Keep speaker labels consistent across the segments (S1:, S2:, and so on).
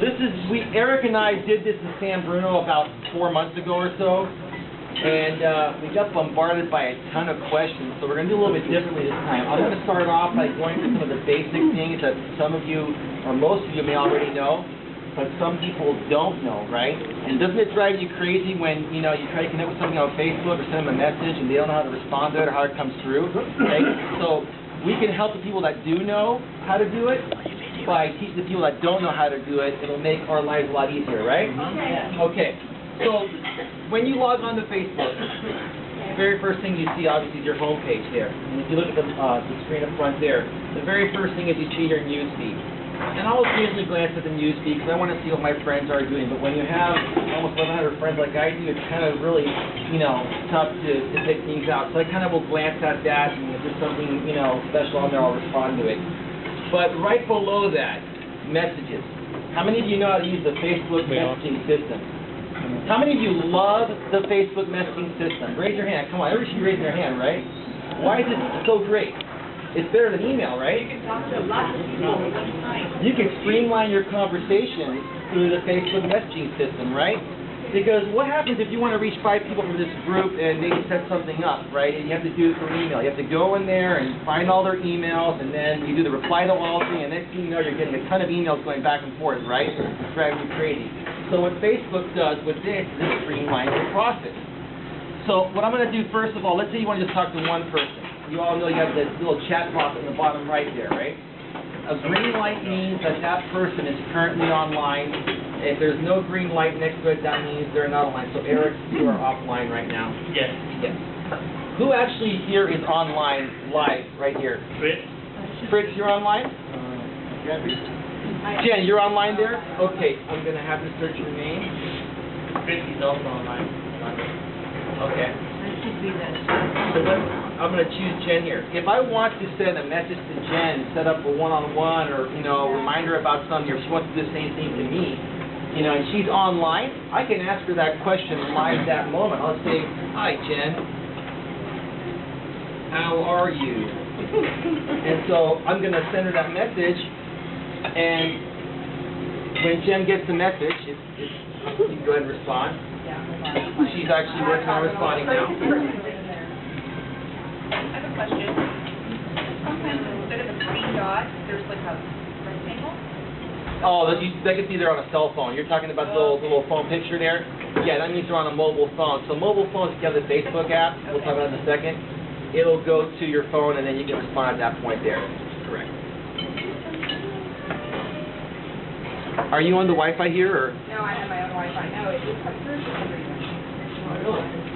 S1: this is, Eric and I did this in San Bruno about 4 months ago or so, and we got bombarded by a ton of questions, so we're going to do a little bit differently this time. I'm going to start off by going through some of the basic things that some of you, or most of you may already know, but some people don't know, right? And doesn't it drive you crazy when, you know, you try to connect with somebody on Facebook or send them a message and they don't know how to respond to it or how it comes through, okay? So we can help the people that do know how to do it by teaching the people that don't know how to do it. It'll make our lives a lot easier, right? Okay. So when you log on to Facebook, the very first thing you see, obviously, is your home page there. And if you look at the screen up front there, the very first thing is you see your news feed. And I'll occasionally glance at the news feed because I want to see what my friends are doing. But when you have almost 1,100 friends like I do, it's kind of really, you know, tough to pick things out. So I kind of will glance at that, and if there's something, you know, special on there, I'll respond to it. But right below that, messages. How many of you know how to use the Facebook messaging system? How many of you love the Facebook messaging system? Raise your hand. Come on, everybody should be raising their hand, right? Why is it so great? It's better than email, right?
S2: You can talk to lots of people at one time.
S1: You can streamline your conversations through the Facebook messaging system, right? Because what happens if you want to reach 5 people from this group and they set something up, right? And you have to do it through email. You have to go in there and find all their emails, and then you do the reply to all thing, and next thing you know, you're getting a ton of emails going back and forth, right? It's driving you crazy. So what Facebook does with this is streamline the process. So what I'm going to do first of all, let's say you want to just talk to one person. You all know you have this little chat box in the bottom right there, right? A green light means that that person is currently online. If there's no green light next to it, that means they're not online. So Eric, you are offline right now.
S3: Yes.
S1: Yes. Who actually here is online live right here?
S3: Fritz.
S1: Fritz, you're online? Jen, you're online there? Okay, I'm going to have to search your name.
S3: Fritz is also online.
S1: Okay.
S2: That should be the...
S1: So I'm going to choose Jen here. If I want to send a message to Jen, set up a one-on-one or, you know, reminder about something, or she wants to do the same thing to me, you know, and she's online, I can ask her that question live that moment. I'll say, "Hi, Jen. How are you?" And so I'm going to send her that message, and when Jen gets the message, you can go ahead and respond. She's actually working on responding now.
S2: I have a question. Sometimes instead of a green dot, there's like a rectangle.
S1: Oh, that could be there on a cell phone. You're talking about the little phone picture there? Yeah, that means you're on a mobile phone. So mobile phones, if you have the Facebook app, we'll talk about it in a second, it'll go to your phone and then you can respond at that point there. Correct. Are you on the Wi-Fi here, or?
S2: No, I have my own Wi-Fi. No, it just comes through for some reason.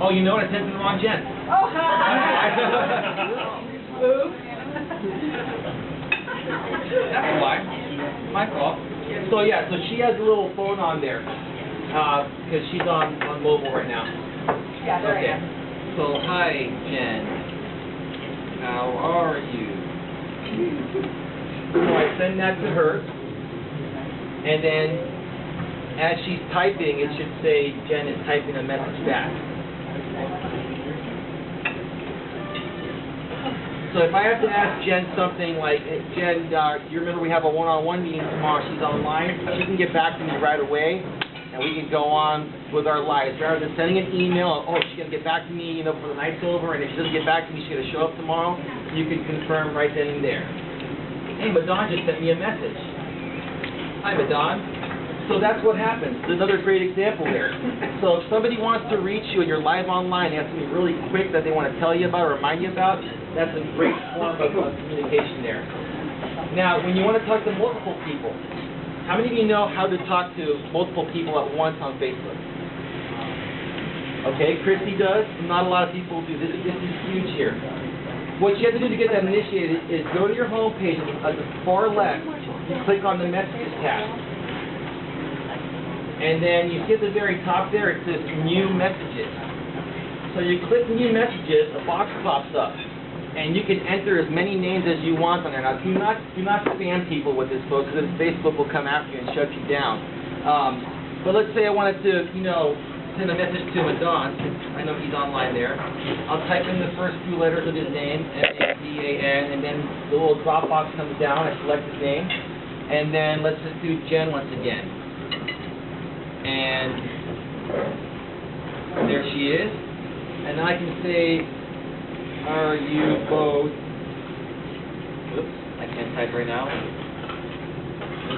S1: Oh, you know what? I sent it to the wrong Jen.
S2: Oh, hi! Oops.
S1: That's why. My fault. So yeah, so she has a little phone on there because she's on mobile right now.
S2: Yeah, there I am.
S1: So hi, Jen. How are you? So I send that to her, and then as she's typing, it should say Jen is typing a message back. So if I have to ask Jen something like, hey, Jen, you remember we have a one-on-one meeting tomorrow, she's online, she can get back to me right away, and we can go on with our lives. Rather than sending an email, oh, she's going to get back to me, you know, before the night's over, and if she doesn't get back to me, she's going to show up tomorrow, you can confirm right then and there. Hey, Madon just sent me a message. Hi, Madon. So that's what happens. There's another great example there. So if somebody wants to reach you and you're live online, they have something really quick that they want to tell you about or remind you about, that's a great form of communication there. Now, when you want to talk to multiple people, how many of you know how to talk to multiple people at once on Facebook? Okay, Christy does. Not a lot of people do. This is huge here. What you have to do to get that initiated is go to your home page at the far left, you click on the Messages tab. And then you see at the very top there, it says New Messages. So you click New Messages, a box pops up, and you can enter as many names as you want on there. Now, do not spam people with this, folks, because Facebook will come after you and shut you down. But let's say I wanted to, you know, send a message to Madon. I know he's online there. I'll type in the first few letters of his name, M-A-D-A-N, and then the little drop box comes down. I select his name, and then let's just do Jen once again. And there she is. And I can say, are you both, oops, I can't type right now,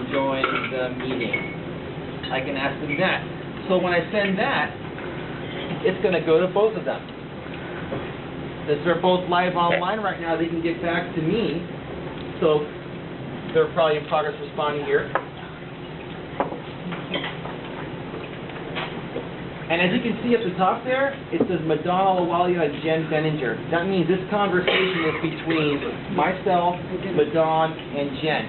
S1: enjoying the meeting? I can ask them that. So when I send that, it's going to go to both of them. Since they're both live online right now, they can get back to me. So they're probably in progress responding here. And as you can see at the top there, it says Madonna Lawalia and Jen Benninger. That means this conversation is between myself, Madonna, and Jen.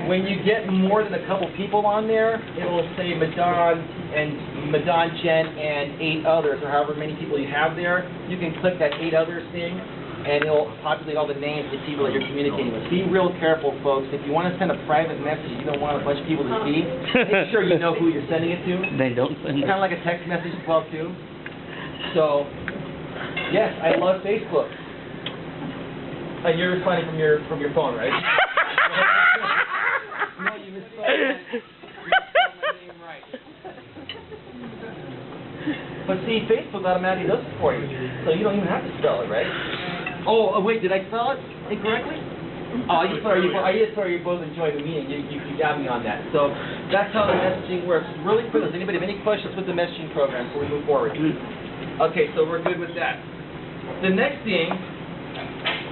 S1: When you get more than a couple people on there, it will say Madonna, Jen, and 8 others, or however many people you have there. You can click that 8 others thing, and it'll populate all the names of the people that you're communicating with. Be real careful, folks. If you want to send a private message you don't want a bunch of people to see, make sure you know who you're sending it to.
S4: They don't send
S1: Kind of like a text message as well, too. So, yes, I love Facebook. And you're responding from your phone, right? No, you misspelled my name right. But see, Facebook automatically does it for you, so you don't even have to spell it, right? Oh, wait, did I spell it incorrectly? Oh, I just thought you both enjoyed the meeting. You got me on that. So that's how the messaging works. Really quick, does anybody have any questions with the messaging program before we move forward? Okay, so we're good with that. The next thing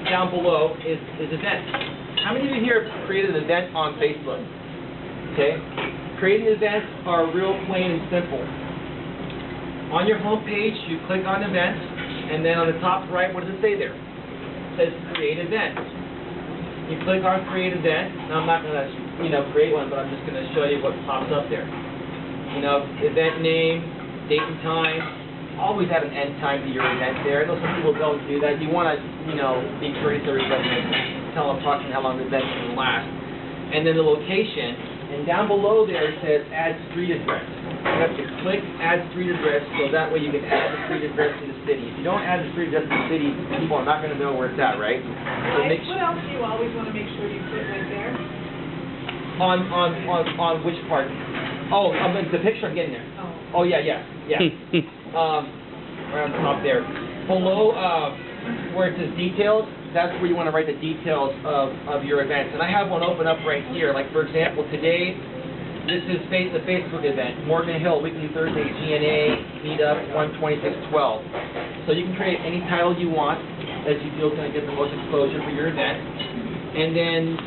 S1: down below is events. How many of you here have created an event on Facebook? Okay? Creating events are real plain and simple. On your home page, you click on events, and then on the top right, what does it say there? It says create event. You click on create event. Now I'm not going to, create one, but I'm just going to show you what pops up there. Event name, date and time. Always have an end time to your event there. I know some people don't do that. You want to, be courteous to everybody and tell them approximately how long the event's going to last. And then the location. And down below there it says add street address. You have to click add street address so that way you can add the street address to the city. If you don't add the street address to the city, people are not going to know where it's at, right? So
S5: What else do you always want to make sure you put right there?
S1: On which part? Oh, the picture I'm getting there. Oh, yeah. Right on top there. Below where it says details, that's where you want to write the details of your events. And I have one open up right here. Like, for example, today, this is the Facebook event, Morgan Hill, weekly Thursday GNA meetup 12612. So you can create any title you want as you feel is going to get the most exposure for your event. And then,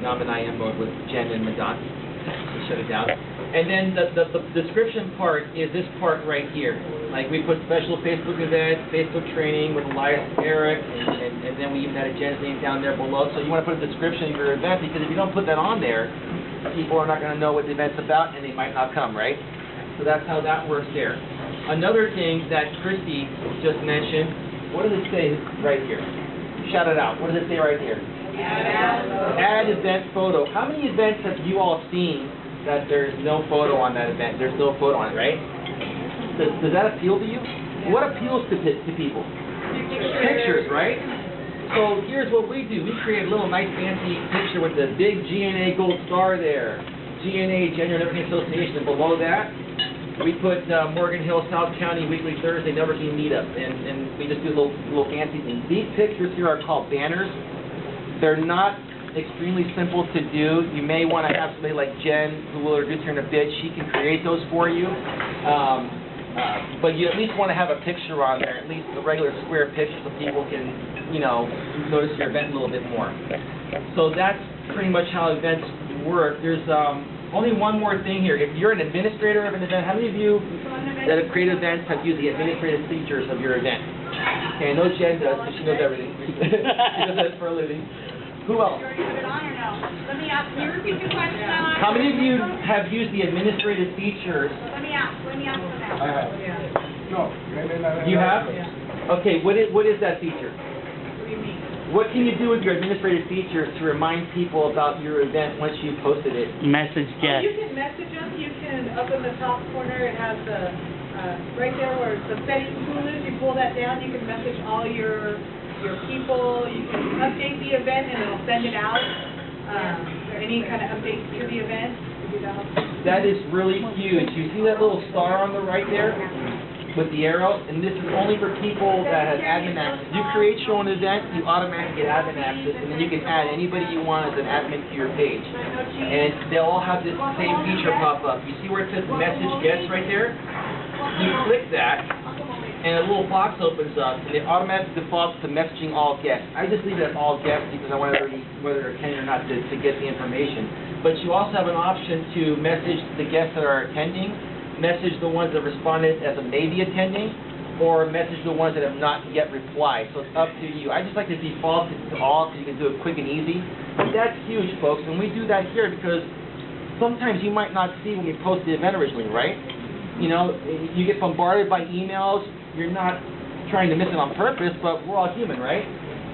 S1: now I'm in IM mode with Jen and Madonna. Shut it down. And then the description part is this part right here. Like, we put special Facebook event, Facebook training with Elias and Eric, and then we even had a Jen's name down there below. So you want to put a description of your event, because if you don't put that on there, people are not going to know what the event's about, and they might not come, right? So that's how that works there. Another thing that Christy just mentioned, what does it say right here? Shout it out. What does it say right here? Add event photo. How many events have you all seen that there's no photo on that event? There's no photo on it, right? Does that appeal to you? What appeals to people? Pictures, right? So here's what we do. We create a little nice fancy picture with the big GNA gold star there. GNA, General Networking Association. And below that, we put Morgan Hill South County weekly Thursday networking meetup. And we just do a little fancy thing. These pictures here are called banners. They're not extremely simple to do. You may want to have somebody like Jen, who will introduce her in a bit. She can create those for you. But you at least want to have a picture on there, at least a regular square picture, so people can, notice your event a little bit more. So that's pretty much how events work. There's only one more thing here. If you're an administrator of an event, how many of you that have created events have used the administrative features of your event? Okay, I know Jen does, because she knows everything. She does that for a living. Who else?
S2: Put it on or no? Let me ask, can you repeat the question?
S1: How many of you have used the administrative features?
S2: Let me ask them now.
S1: I have. You have? Okay, what is that feature?
S2: What do you mean?
S1: What can you do with your administrative features to remind people about your event once you've posted it?
S4: Message guests.
S5: You can message them. You can, up in the top corner, it has the, right there where the settings tool is. You pull that down, you can message all your people. You can update the event and it'll send it out. Or any kind of updates to the event.
S1: That is really huge. You see that little star on the right there with the arrow? And this is only for people that have admin access. You create your own event, you automatically get admin access, and then you can add anybody you want as an admin to your page. And they'll all have this same feature pop up. You see where it says message guests right there? You click that, and a little box opens up, and it automatically defaults to messaging all guests. I just leave it as all guests because I want everybody, whether they're attending or not, to get the information. But you also have an option to message the guests that are attending, message the ones that responded as a maybe attending, or message the ones that have not yet replied. So it's up to you. I just like to default it to all so you can do it quick and easy. But that's huge, folks, and we do that here because sometimes you might not see when we post the event originally, right? You know, you get bombarded by emails. You're not trying to miss it on purpose, but we're all human, right?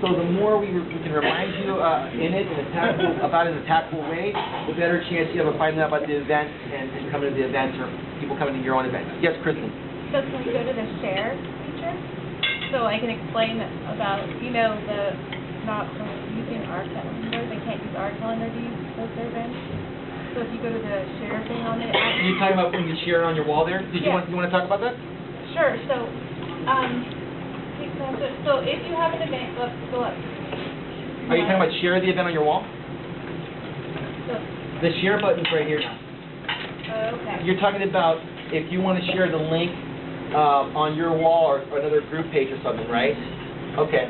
S1: So the more we can remind you in it in a tactful way, the better chance you have of finding out about the event and coming to the event or people coming to your own event. Yes, Kristen?
S4: So can we go to the share feature? So I can explain about, you know, the not using our calendar. They can't use our calendar to post their events. So if you go to the share thing on the app.
S1: Are you talking about when you share it on your wall there? You want to talk about that?
S4: Sure. So, if you have an event, let's go up.
S1: Are you talking about share the event on your wall?
S4: So,
S1: The share button's right here now.
S4: okay.
S1: You're talking about if you want to share the link on your wall or another group page or something, right? Okay.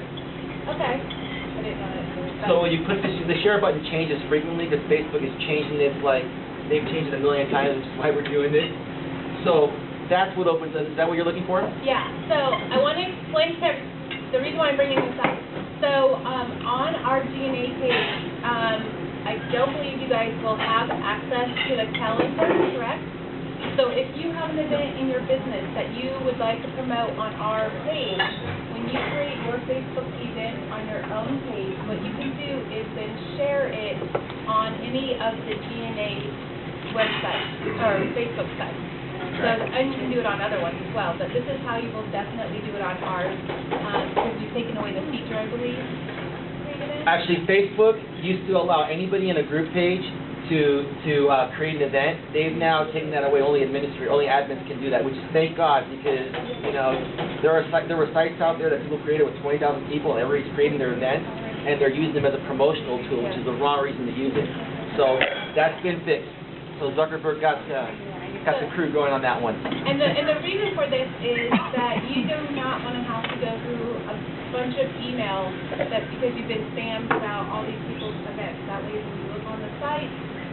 S4: Okay. I didn't know that.
S1: So when you put the share button changes frequently because Facebook is changing it like they've changed it a million times, which is why we're doing this. So that's what opens up. Is that what you're looking for?
S4: Yeah, so I want to explain the reason why I'm bringing this up. So on our GNA page, I don't believe you guys will have access to the calendar, correct? So if you have an event in your business that you would like to promote on our page, when you create your Facebook event on your own page, what you can do is then share it on any of the GNA websites or Facebook sites. So, and you can do it on other ones as well, but this is how you will definitely do it on ours, because we've taken away the feature, I believe.
S1: Actually, Facebook used to allow anybody in a group page to create an event. They've now taken that away. Only admins can do that, which is thank God, because you know there were sites out there that people created with 20,000 people, and everybody's creating their event, and they're using them as a promotional tool, which is the wrong reason to use it. So that's been fixed. So Zuckerberg got the crew going on that one.
S4: And the reason for this is that you do not want to have to go through a bunch of emails that because you've been spammed about all these people's events. That way, when you look on the site,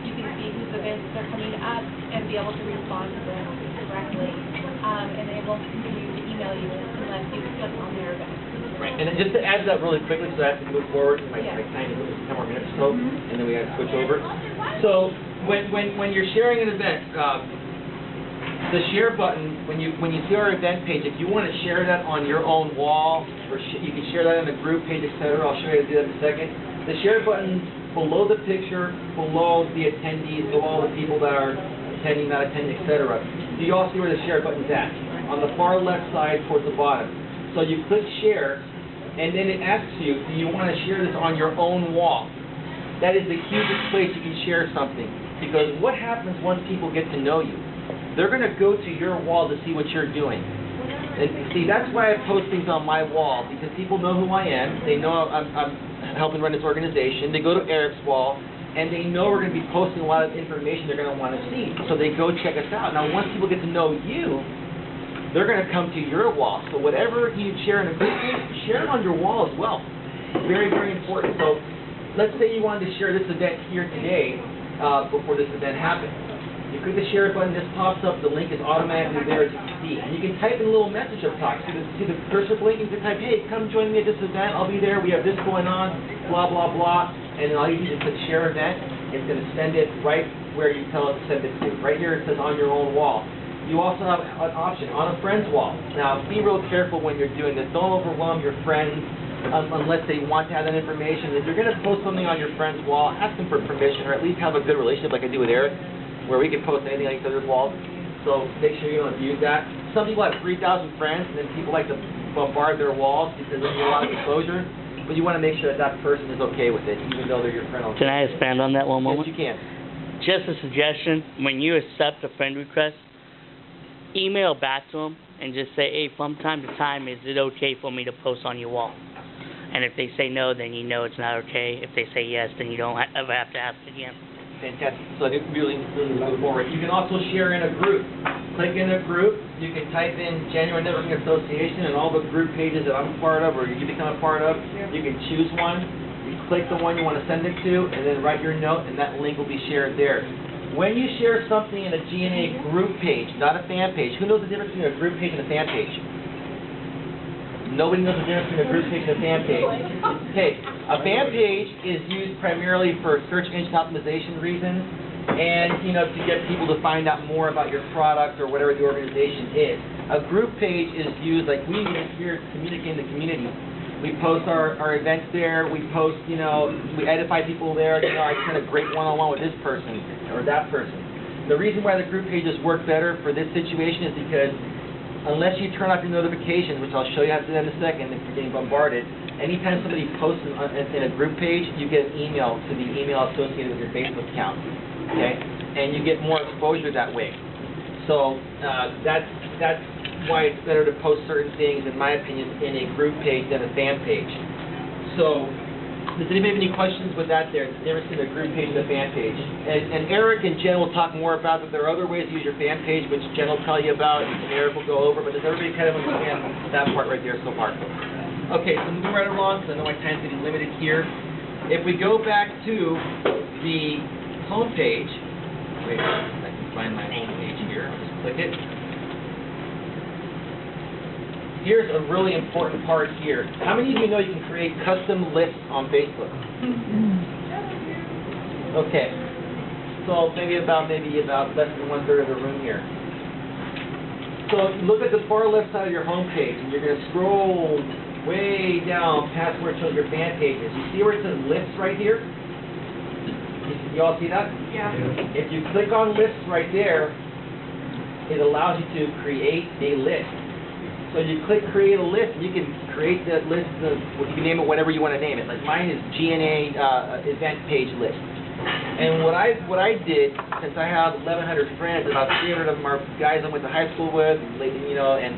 S4: you can see whose events are coming up and be able to respond to them directly. And they won't continue to email you unless you click on their event.
S1: Right. And just to add to that really quickly, so I have to move forward, my time is 10 more minutes or so, and then we have to switch over. So when you're sharing an event, the share button, when you see our event page, if you want to share that on your own wall, or you can share that in a group page, etc. I'll show you how to do that in a second. The share button below the picture, below the attendees, below all the people that are attending, not attending, etc. Do you all see where the share button's at? On the far left side towards the bottom. So you click share, and then it asks you, do you want to share this on your own wall? That is the hugest place you can share something. Because what happens once people get to know you? They're going to go to your wall to see what you're doing. And see, that's why I post things on my wall, because people know who I am. They know I'm helping run this organization. They go to Eric's wall, and they know we're going to be posting a lot of information they're going to want to see. So they go check us out. Now, once people get to know you, they're going to come to your wall. So whatever you share in a group page, share it on your wall as well. Very, very important. So let's say you wanted to share this event here today before this event happened. You click the share button, this pops up, the link is automatically there as you can see. And you can type in a little message up top. See the cursor link, you can type, hey, come join me at this event, I'll be there, we have this going on, blah, blah, blah. And then all you do is click share event, it's going to send it right where you tell it to send it to. Right here it says on your own wall. You also have an option on a friend's wall. Now, be real careful when you're doing this. Don't overwhelm your friends unless they want to have that information. If you're going to post something on your friend's wall, ask them for permission, or at least have a good relationship like I do with Eric, where we can post anything on each other's walls. So make sure you don't abuse that. Some people have 3,000 friends, and then people like to bombard their walls because they get a lot of exposure. But you want to make sure that that person is okay with it, even though they're your friend.
S3: Can I expand on that one moment?
S1: Yes, you can.
S3: just a suggestion, when you accept a friend request, email back to them and just say, hey, from time to time, is it okay for me to post on your wall? And if they say no, then you know it's not okay. If they say yes, then you don't ever have to ask again.
S1: Fantastic. So it really move forward. You can also share in a group. Click in a group. You can type in January Networking Association and all the group pages that I'm a part of or you become a part of. You can choose one. You click the one you want to send it to, and then write your note, and that link will be shared there. When you share something in a GNA group page, not a fan page, who knows the difference between a group page and a fan page? Nobody knows the difference between a group page and a fan page. Okay, a fan page is used primarily for search engine optimization reasons, and to get people to find out more about your product or whatever the organization is. A group page is used like we use here to communicate in the community. We post our events there. We post, we edify people there. I had a great one-on-one with this person or that person. The reason why the group pages work better for this situation is because unless you turn off your notifications, which I'll show you how to do that in a second if you're getting bombarded, anytime somebody posts in a group page, you get an email to the email associated with your Facebook account, okay? And you get more exposure that way. So that's why it's better to post certain things, in my opinion, in a group page than a fan page. So does anybody have any questions with that there? The difference between a group page and a fan page. And Eric and Jen will talk more about that. There are other ways to use your fan page, which Jen will tell you about, and Eric will go over, but does everybody kind of understand that part right there so far? Okay, so moving right along, because I know my time's getting limited here. If we go back to the home page, wait, I can find my home page here. I'll just click it. Here's a really important part here. How many of you know you can create custom lists on Facebook? Okay. So maybe about less than 1/3 of the room here. So look at the far left side of your home page, and you're going to scroll way down past where it shows your fan pages. You see where it says lists right here? You all see that?
S2: Yeah.
S1: If you click on lists right there, it allows you to create a list. So you click create a list, and you can create that list you can name it whatever you want to name it. Like mine is GNA event page list. And what I did, since I have 1,100 friends, about 300 of them are guys I went to high school with, and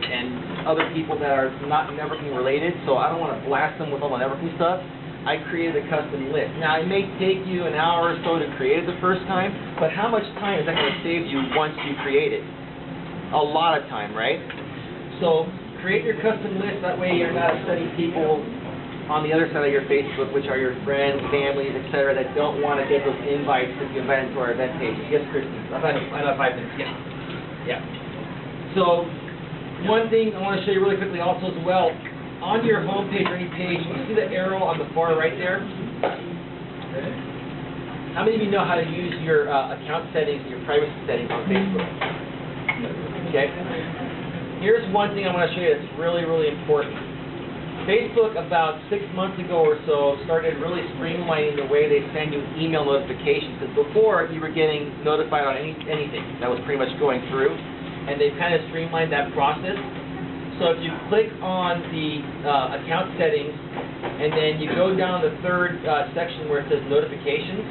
S1: other people that are not networking related, so I don't want to blast them with all the networking stuff. I created a custom list. Now, it may take you an hour or so to create it the first time, but how much time is that going to save you once you create it? A lot of time, right? So create your custom list, that way you're not sending people on the other side of your Facebook, which are your friends, families, etc., that don't want to get those invites to be invited to our event pages. Yes, Christy? I have 5 minutes, yeah. So one thing I want to show you really quickly also as well, on your home page or any page, you see the arrow on the far right there? How many of you know how to use your account settings and your privacy settings on Facebook? Okay. Here's one thing I want to show you that's really, really important. Facebook, about 6 months ago or so, started really streamlining the way they send you email notifications. Because before, you were getting notified on anything that was pretty much going through. And they've kind of streamlined that process. So if you click on the account settings, and then you go down the third section where it says notifications,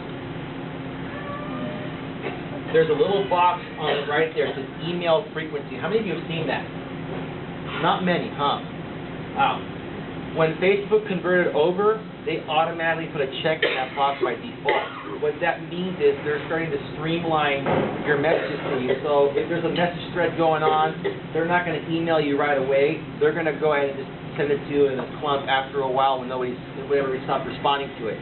S1: there's a little box on it right there. It says email frequency. How many of you have seen that? Not many, huh? Wow. When Facebook converted over, they automatically put a check in that box by default. What that means is they're starting to streamline your messages to you. So if there's a message thread going on, they're not going to email you right away. They're going to go ahead and just send it to you in a clump after a while when everybody stopped responding to it.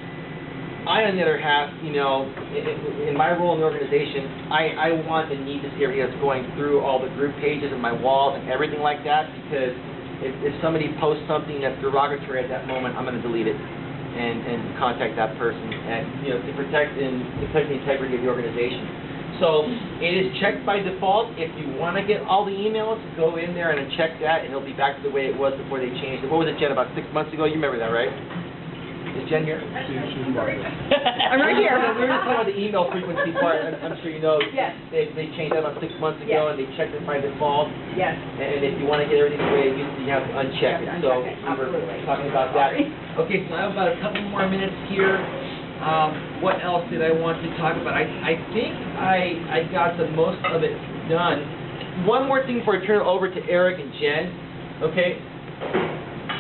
S1: I, on the other half, in my role in the organization, I want and need to see everybody that's going through all the group pages and my walls and everything like that, because if somebody posts something that's derogatory at that moment, I'm going to delete it and contact that person, and to protect the integrity of the organization. So it is checked by default. If you want to get all the emails, go in there and check that, and it'll be back to the way it was before they changed it. What was it, Jen, about 6 months ago? You remember that, right? Is Jen here?
S2: I'm right here.
S1: We were talking about the email frequency part. I'm sure you know.
S2: Yes.
S1: They changed that about 6 months ago,
S2: Yes.
S1: and they checked it by default.
S2: Yes.
S1: And if you want to get everything the way it used to, you have to uncheck it. So we were talking about that. Okay, so I have about a couple more minutes here. What else did I want to talk about? I think I got the most of it done. One more thing before I turn it over to Eric and Jen, okay?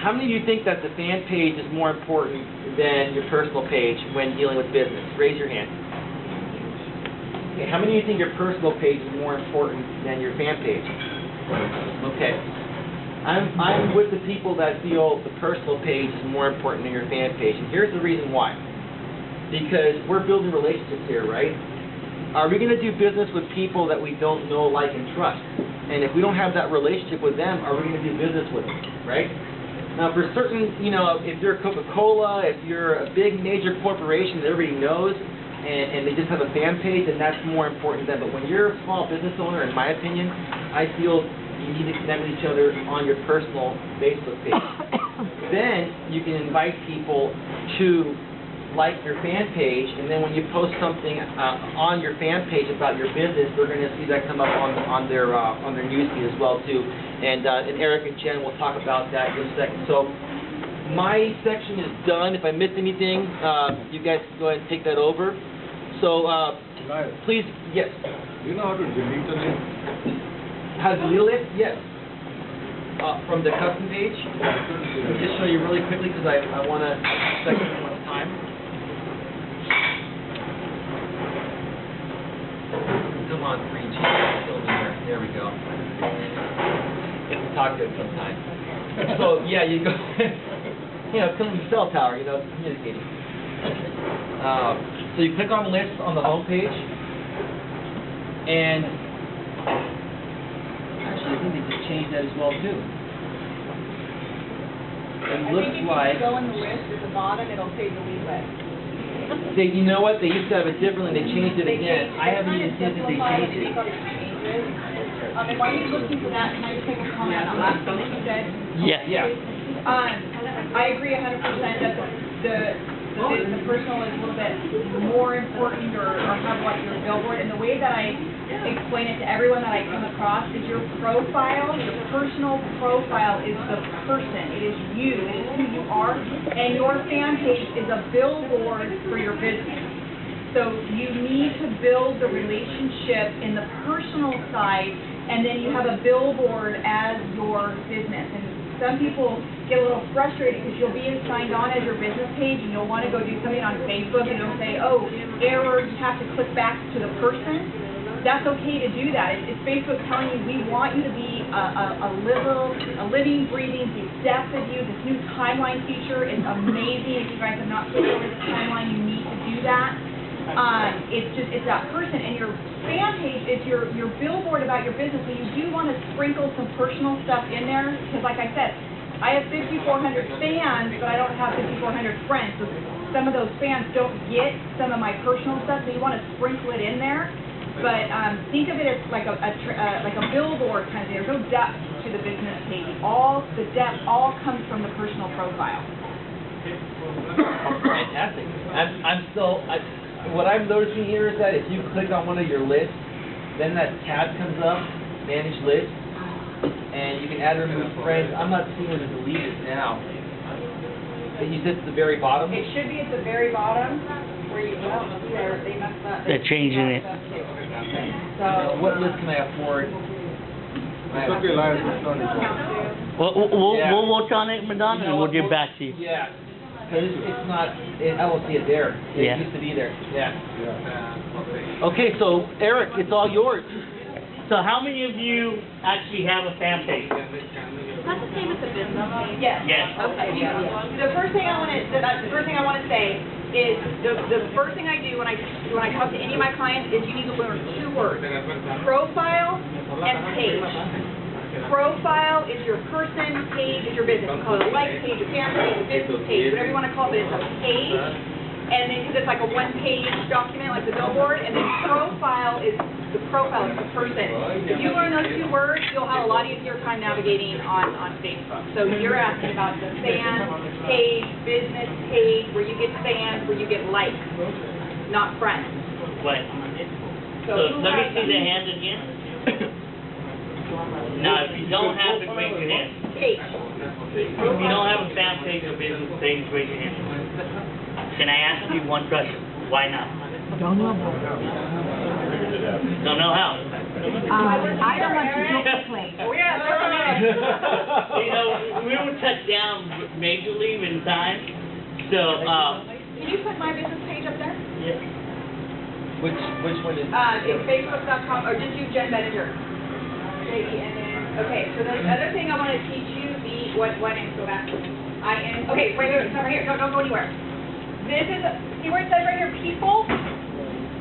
S1: How many of you think that the fan page is more important than your personal page when dealing with business? Raise your hand. Okay, how many of you think your personal page is more important than your fan page? Okay. I'm with the people that feel the personal page is more important than your fan page, and here's the reason why. Because we're building relationships here, right? Are we going to do business with people that we don't know, like, and trust? And if we don't have that relationship with them, are we going to do business with them, right? Now, for certain, you know, if you're Coca-Cola, if you're a big major corporation that everybody knows, and they just have a fan page, then that's more important than. But when you're a small business owner, in my opinion, I feel you need to connect with each other on your personal Facebook page. Then you can invite people to like your fan page, and then when you post something on your fan page about your business, they're going to see that come up on their newsfeed as well too. And Eric and Jen will talk about that in a second. So my section is done. If I missed anything, you guys can go ahead and take that over. So please, yes.
S6: You know how to delete a link?
S1: How to delete it? Yes. From the custom page. I'll just show you really quickly because I want to take too much time. Come on, 3G. Still there. There we go. Get to talk to it sometime. So yeah, you go. You know, come to the cell tower. You know, communicating. So you click on lists on the home page, and actually I think they just changed that as well too. It looks like
S2: go in the list at the bottom, it'll say delete list.
S1: you know what, they used to have it differently. They changed it again. I haven't even seen that they changed it.
S2: And while you're looking for that, can I just make a comment on the last thing that you said?
S3: Yes.
S1: Yeah.
S2: I agree 100% that the personal is a little bit more important or have like your billboard. And the way that I explain it to everyone that I come across is your profile, your personal profile is the person. It is you. It is who you are. And your fan page is a billboard for your business. So you need to build the relationship in the personal side, and then you have a billboard as your business. And some people get a little frustrated because you'll be signed on as your business page, and you'll want to go do something on Facebook, and it'll say, oh, error, you have to click back to the person. That's okay to do that. It's Facebook telling you we want you to be a living, breathing, the depth of you. This new timeline feature is amazing. If you guys have not put over the timeline, you need to do that. It's that person, and your fan page is your billboard about your business. So you do want to sprinkle some personal stuff in there, because like I said, I have 5,400 fans, but I don't have 5,400 friends. So some of those fans don't get some of my personal stuff, so you want to sprinkle it in there. But think of it as like a billboard kind of thing. There's no depth to the business page. All the depth comes from the personal profile.
S1: Fantastic. What I'm noticing here is that if you click on one of your lists, then that tab comes up, Manage Lists, and you can add or remove friends. I'm not seeing it deleted now. And you said at the very bottom?
S2: It should be at the very bottom where you they messed up.
S3: They're changing it.
S2: So
S1: What list can I afford?
S6: It's okay, Lyle, it's not important.
S3: We'll work on it, Madonna, and we'll get back to you.
S1: Yeah, because it's not, I don't see it there. It
S3: Yeah.
S1: used to be there, yeah.
S6: Yeah.
S1: Okay, so Eric, it's all yours.
S3: So how many of you actually have a fan page?
S2: is that the same as the business page? Yes.
S3: Yes.
S2: Okay. The first thing I want to say is the first thing I do when I talk to any of my clients is you need to learn 2 words: profile and page. Profile is your person, page is your business. You call it a like page, a fan page, a business page, whatever you want to call it, but it's a page. And then, because it's like a 1-page document, like the billboard, and then profile is the person. If you learn those 2 words, you'll have a lot easier time navigating on Facebook. So you're asking about the fan page, business page, where you get fans, where you get likes, not friends.
S3: Wait. So let me see the hand again. Now, if you don't have it, raise your hand.
S2: Page.
S3: If you don't have a fan page or business page, raise your hand. Can I ask you one question? Why not?
S7: Don't know.
S3: Don't know how.
S7: I don't want to do the place.
S2: Oh, yeah, that's right.
S3: You know, we were cut down majorly in time, so,
S2: Can you put my business page up there?
S3: yeah.
S1: Which one is?
S2: It's facebook.com, or just use Jen Benninger. J-E-N-N. Okay, so the other thing I want to teach you, what name, go back. Okay, right here, it's over here, don't go anywhere. This is, see where it says right here, people?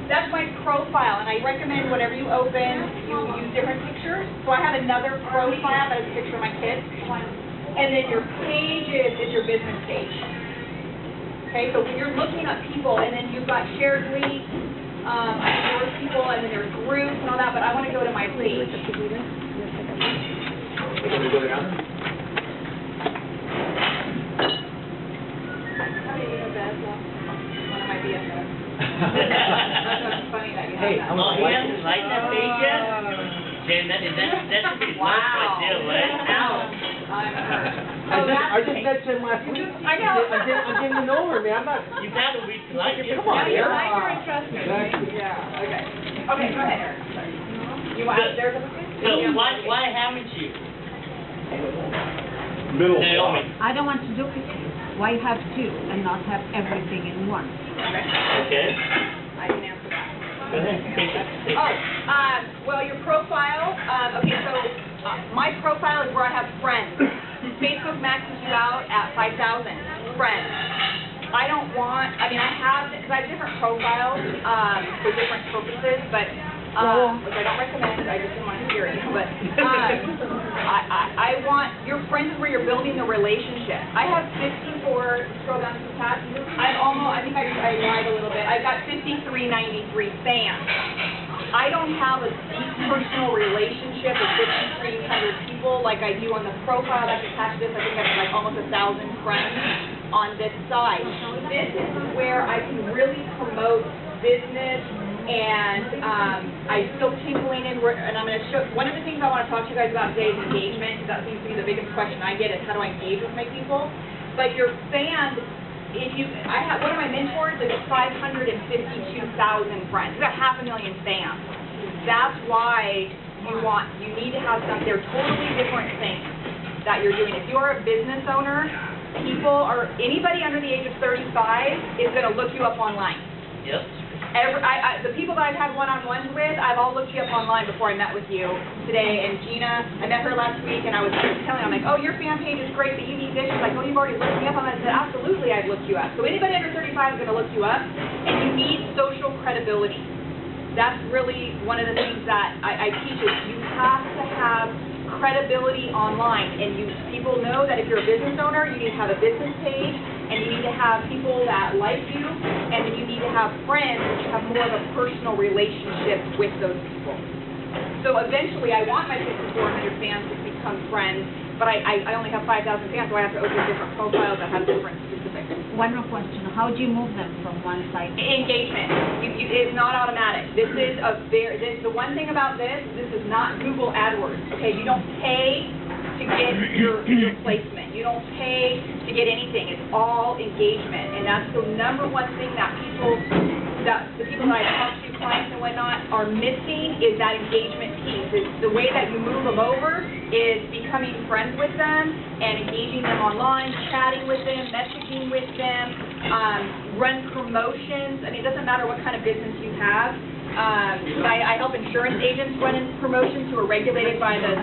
S2: That's my profile, and I recommend whenever you open, you use different pictures. So I have another profile that is a picture of my kids. And then your page is your business page. Okay, so when you're looking at people, and then you've got shared links, there's people, and then there's groups and all that, but I want to go to my page.
S1: Can we go down?
S2: One of my BFFs. That's funny that you have
S1: Hey,
S2: that.
S1: I'm
S3: Oh, he hasn't liked that page yet? Jen, that should be his last right there, right?
S2: I'm hurt.
S1: I just met Jen last week.
S2: I know.
S1: I'm getting to know her, man. I'm not.
S3: You've had a week to like it.
S1: Come on,
S2: Yeah,
S1: Eric.
S2: like her and trust me.
S6: Exactly.
S2: Yeah, okay. Okay, go ahead, Eric. Sorry. You want, there's a...
S3: So why haven't you?
S6: Middle.
S3: Naomi.
S7: I don't want to duplicate. Why have two and not have everything in one?
S3: Okay.
S2: I can answer that.
S3: Go ahead. Take it.
S2: Oh, well, your profile, okay, so my profile is where I have friends. Facebook maxes you out at 5,000 friends. I don't want, I have different profiles for different purposes, but, which I don't recommend, I just didn't want to hear it, but I want, your friends is where you're building the relationship. I have 54, scroll down to the top, I think I lied a little bit, I've got 5393 fans. I don't have a deep personal relationship with 5,300 people like I do on the profile that's attached to this. I think I have like almost 1,000 friends on this side. This is where I can really promote business, and I still tinkling in, and I'm going to show, one of the things I want to talk to you guys about today is engagement, because that seems to be the biggest question I get is how do I engage with my people? But your fans, one of my mentors is 552,000 friends. We've got 500,000 fans. That's why you need to have some, they're totally different things that you're doing. If you're a business owner, anybody under the age of 35 is going to look you up online.
S3: Yep.
S2: The people that I've had one-on-ones with, I've all looked you up online before I met with you today. And Gina, I met her last week, and I was telling her, I'm like, oh, your fan page is great, but you need this. She's like, oh, you've already looked me up. I said, absolutely, I've looked you up. So anybody under 35 is going to look you up, and you need social credibility. That's really one of the things that I teach is you have to have credibility online, and people know that if you're a business owner, you need to have a business page, and you need to have people that like you, and then you need to have friends which have more of a personal relationship with those people. So eventually, I want my 5,400 fans to become friends, but I only have 5,000 fans, so I have to open different profiles that have different specifics.
S7: One more question. How do you move them from one side?
S2: Engagement. It's not automatic. This is the one thing about this is not Google AdWords. Okay, you don't pay to get your placement. You don't pay to get anything. It's all engagement, and that's the number one thing that the people that I talk to, clients and whatnot, are missing is that engagement piece. It's the way that you move them over is becoming friends with them and engaging them online, chatting with them, messaging with them, run promotions. It doesn't matter what kind of business you have. I help insurance agents run promotions who are regulated by the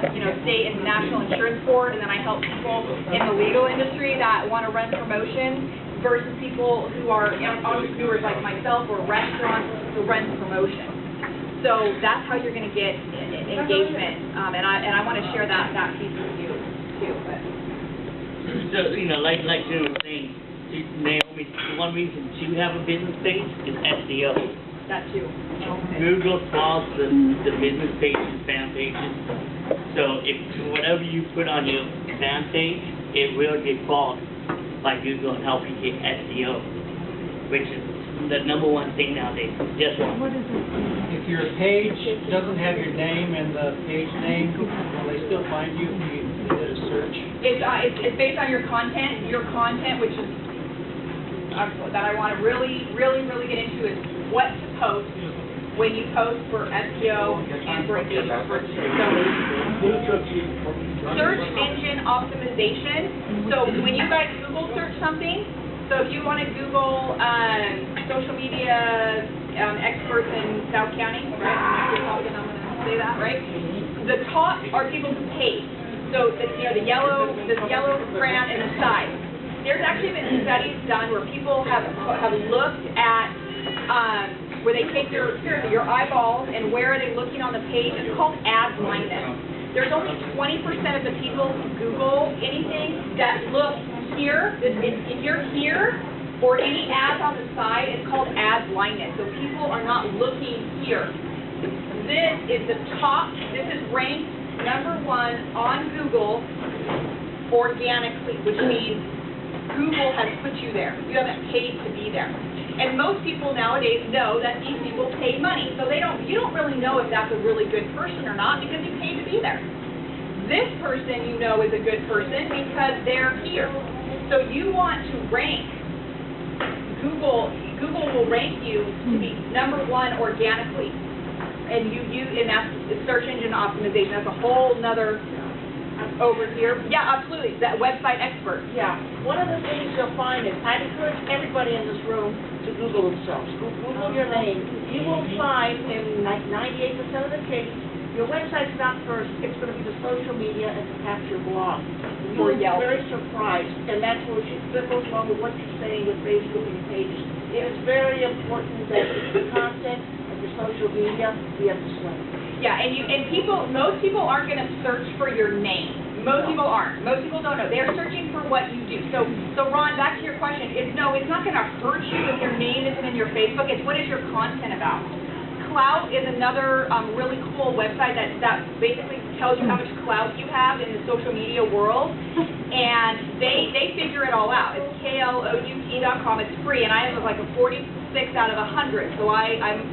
S2: state and national insurance board, and then I help people in the legal industry that want to run promotions versus people who are entrepreneurs like myself or restaurants who run promotions. So that's how you're going to get engagement, and I want to share that piece with you too. But.
S3: So like you were saying, Naomi, one reason to have a business page is SEO.
S2: That too.
S3: Google crawls the business pages, fan pages. So if whatever you put on your fan page, it will get crawled by Google and help you get SEO, which is the number one thing nowadays. Yes, sir.
S7: What is it?
S8: If your page doesn't have your name and the page name, will they still find you if you did a search?
S2: It's based on your content, which is that I want to really get into is what to post when you post for SEO and for engagement purposes. So, search engine optimization. So when you guys Google search something, so if you want to Google social media experts in South County, right? I'm going to say that, right? The top are people who paid. So the yellow brand and the size. There's actually been studies done where people have looked at where they take your eyeballs and where are they looking on the page. It's called ad blindness. There's only 20% of the people who Google anything that look here. If you're here or any ads on the side, it's called ad blindness. So people are not looking here. This is the top. This is ranked #1 on Google organically, which means Google has put you there. You haven't paid to be there. And most people nowadays know that these people pay money. So you don't really know if that's a really good person or not because you paid to be there. This person you know is a good person because they're here. So you want to rank. Google will rank you to be #1 organically. And that's search engine optimization. That's a whole nother over here. Yeah, absolutely. That website expert.
S9: Yeah. One of the things you'll find is I'd encourage everybody in this room to Google themselves. Google your name. You will find in like 98% of the case, your website's not first. It's going to be the social media and perhaps your blog.
S2: Or
S9: You'll be
S2: Yelp.
S9: very surprised, and that goes along with what you're saying with Facebook and pages. It is very important that the content of your social media be up to snuff.
S2: Yeah, and most people aren't going to search for your name. Most people aren't. Most people don't know. They're searching for what you do. So Ron, back to your question. It's not going to hurt you if your name isn't in your Facebook. It's what is your content about. Clout is another really cool website that basically tells you how much clout you have in the social media world, and they figure it all out. It's KLOUT.com. It's free, and I have like a 46 out of 100. So I'm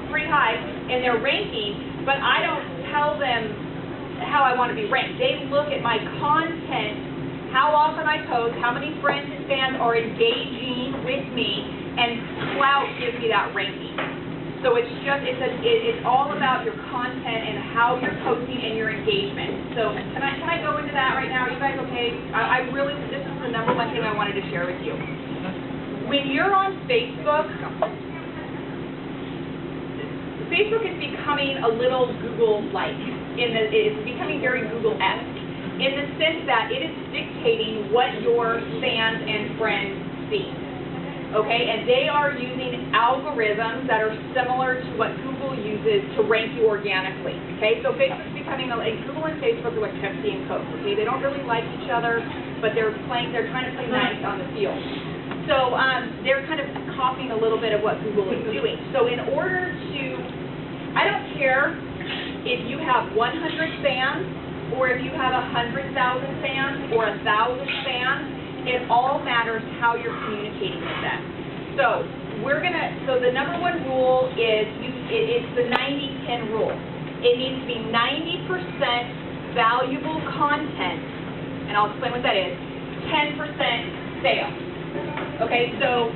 S2: pretty high in their ranking, but I don't tell them how I want to be ranked. They look at my content, how often I post, how many friends and fans are engaging with me, and Clout gives me that ranking. So it's all about your content and how you're posting and your engagement. So can I go into that right now? Are you guys okay? This is the #1 thing I wanted to share with you. When you're on Facebook is becoming a little Google-like. It's becoming very Google-esque in the sense that it is dictating what your fans and friends see. Okay, and they are using algorithms that are similar to what Google uses to rank you organically. Okay, so Facebook's becoming Google and Facebook are like Pepsi and Coke. Okay, they don't really like each other, but they're trying to play nice on the field. So they're kind of copying a little bit of what Google is doing. So in order to, I don't care if you have 100 fans or if you have 100,000 fans or 1,000 fans, it all matters how you're communicating with them. So the #1 rule is it's the 90-10 rule. It needs to be 90% valuable content, and I'll explain what that is, 10% sales. Okay, so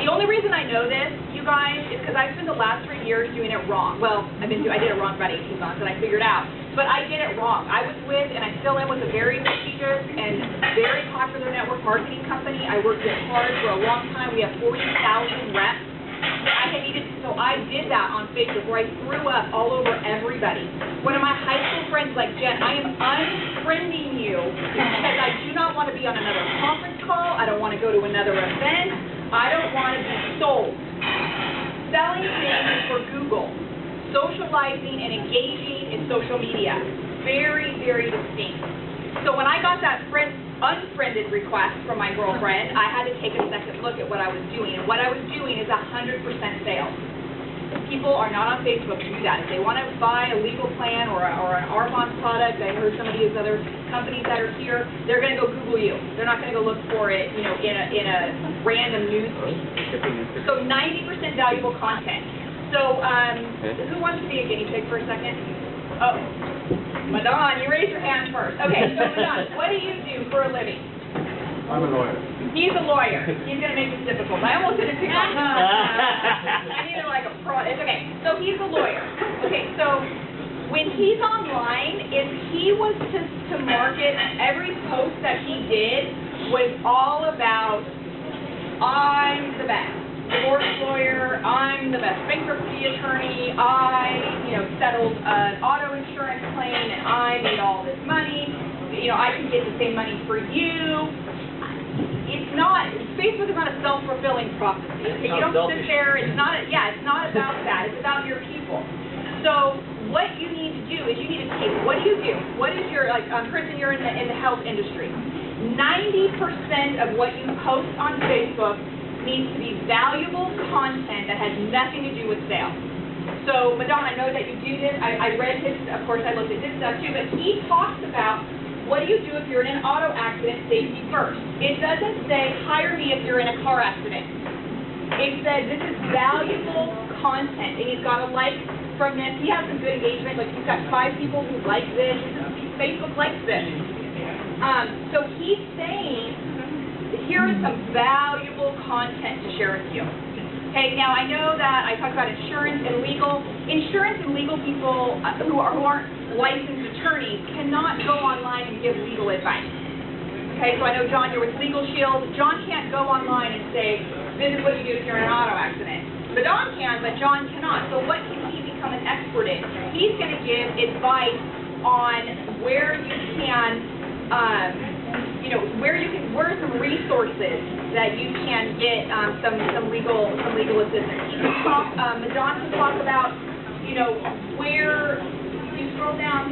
S2: the only reason I know this, you guys, is because I spent the last 3 years doing it wrong. Well, I did it wrong for about 18 months, and I figured out. But I did it wrong. I was with, and I still am with, a very prestigious and very popular network marketing company. I worked with hard for a long time. We have 40,000 reps. So I did that on Facebook, where I threw up all over everybody. One of my high school friends, like Jen, I am unfriending you because I do not want to be on another conference call. I don't want to go to another event. I don't want to be sold. Selling things for Google. Socializing and engaging in social media. Very, very distinct. So when I got that unfriended request from my girlfriend, I had to take a second look at what I was doing. And what I was doing is 100% sales. People are not on Facebook to do that. If they want to buy a legal plan or an Arbonne product, I heard some of these other companies that are here, they're going to go Google you. They're not going to go look for it, in a random news feed. So 90% valuable content. So who wants to be a guinea pig for a second? Oh, Madon, you raised your hand first. Okay, so Madon, what do you do for a living?
S6: I'm a lawyer.
S2: He's a lawyer. He's gonna make this difficult. I almost didn't pick on him. I need like a pro. It's okay. So he's a lawyer. Okay, so when he's online, if he was to market, every post that he did was all about, I'm the best divorce lawyer, I'm the best bankruptcy attorney, I, settled an auto insurance claim and I made all this money, I can get the same money for you. It's not, Facebook is not a self-fulfilling prophecy, okay? You don't sit there, it's not about that, it's about your people. So what you need to do is you need to take, what do you do? What is your, Kristen, you're in the health industry. 90% of what you post on Facebook needs to be valuable content that has nothing to do with sales. So, Madonna, I know that you do this. I read his, of course, I looked at his stuff too, but he talks about what do you do if you're in an auto accident, safety first. It doesn't say, hire me if you're in a car accident. It says this is valuable content, and he's got a like from this. He has some good engagement. Like, he's got 5 people who like this. Facebook likes this. So he's saying, here is some valuable content to share with you. Okay, now I know that I talked about insurance and legal. Insurance and legal people who aren't licensed attorneys cannot go online and give legal advice. Okay, so I know, John, you're with Legal Shield. John can't go online and say, this is what you do if you're in an auto accident. Madonna can, but John cannot. So what can he become an expert in? He's going to give advice on where you can where are some resources that you can get some legal assistance. He can talk, Madonna can talk about, where you scroll down.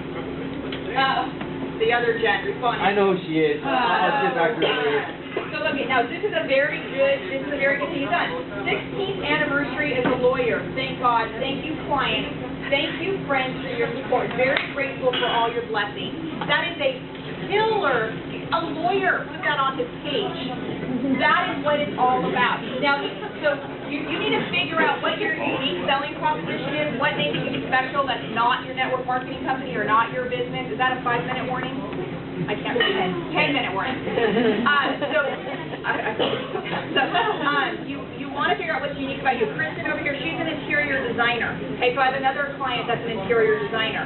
S2: The other Jen responding.
S1: I know who she is. I'll get back to her later.
S2: So look, now this is a very good thing you've done. 16th anniversary as a lawyer. Thank God. Thank you, clients. Thank you, friends, for your support. Very grateful for all your blessings. That is a killer. A lawyer put that on his page. That is what it's all about. Now, so you need to figure out what your unique selling proposition is, what makes you special that's not your network marketing company or not your business. Is that a 5-minute warning? I can't read it. 10-minute warning. You want to figure out what's unique about you. Kristen over here, she's an interior designer. Okay, so I have another client that's an interior designer.